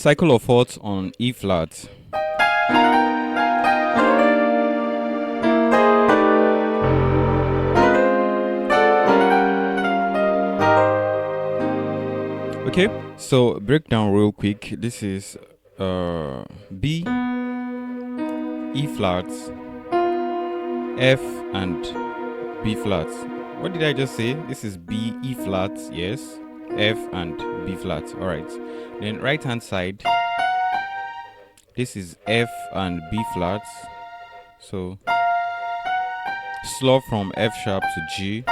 Cycle of fourths on E flat. Okay, so breakdown real quick. This is B, E flat, F, and B flat. What did I just say? This is B, E flat, yes, F, and B flat. All right. Then right hand side, this is F and B flat. So slow from F sharp to G.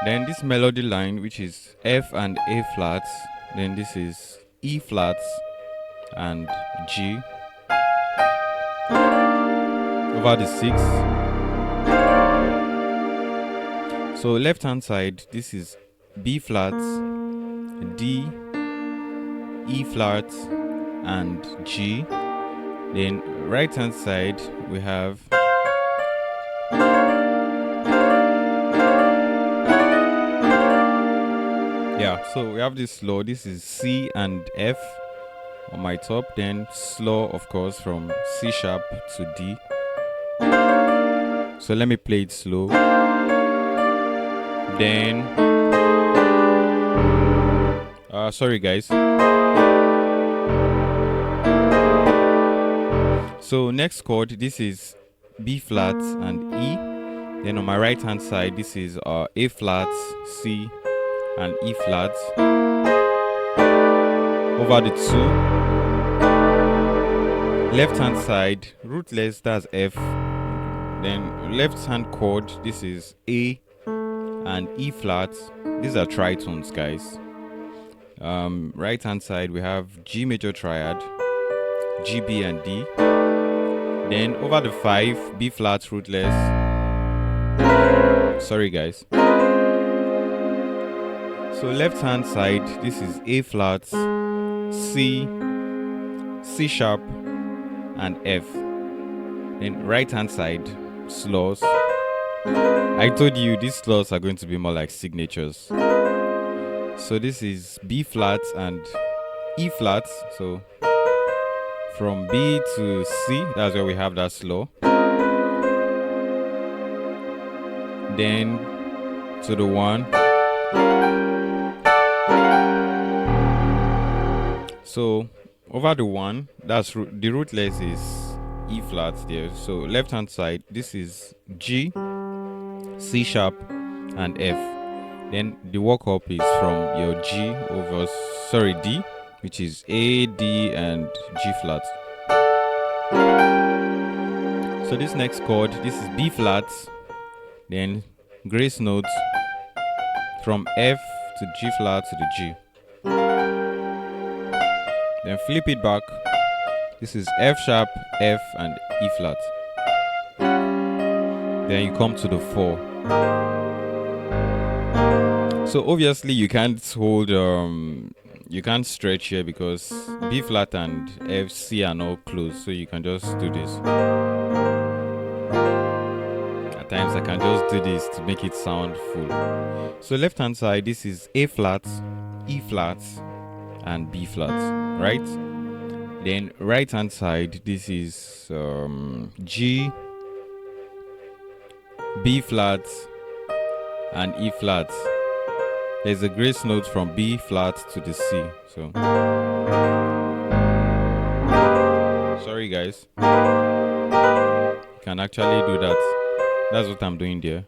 Then this melody line, which is F and A flats, then this is E flats and G over the 6. So left hand side, this is B flats, D, E flats, and G. Then right hand side, we have so we have this slow. This is C and F on my top, then slow, of course, from C sharp to D. So let me play it slow. Then sorry guys. So next chord, this is B flat and E. Then on my right hand side, this is A flat, C, and E flat over the 2. Left hand side, rootless, that's F. Then left hand chord, this is A and E flat. These are tritones, guys. Right hand side, we have G major triad, G, B, and D. Then over the 5, B flat, rootless. Sorry guys. So left hand side, this is A flat, C, C sharp, and F. Then right hand side, slows. I told you these slows are going to be more like signatures. So this is B flat and E flat. So from B to C, that's where we have that slow. Then to the 1. So over the 1, that's the rootless is E flat there. So left hand side, this is G, C sharp, and F. Then the walk up is from your G over D, which is A, D, and G flat. So this next chord, this is B flat, then grace notes from F to G flat to the G. Then flip it back. This is F sharp, F, and E flat. Then you come to the 4. So obviously you can't hold, you can't stretch here because B flat and F, C are not close. So you can just do this. At times I can just do this to make it sound full. So left hand side, this is A flat, E flat, and B flat, right? Then right hand side, this is G, B flat, and E flat. There's a grace note from B flat to the C. So sorry guys, you can actually do that. That's what I'm doing there.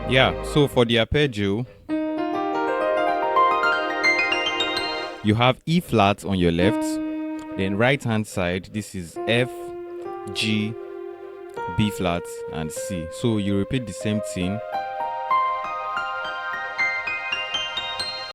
Yeah, so for the arpeggio, you have E flat on your left, then right hand side, this is F, G, B flat, and C. So you repeat the same thing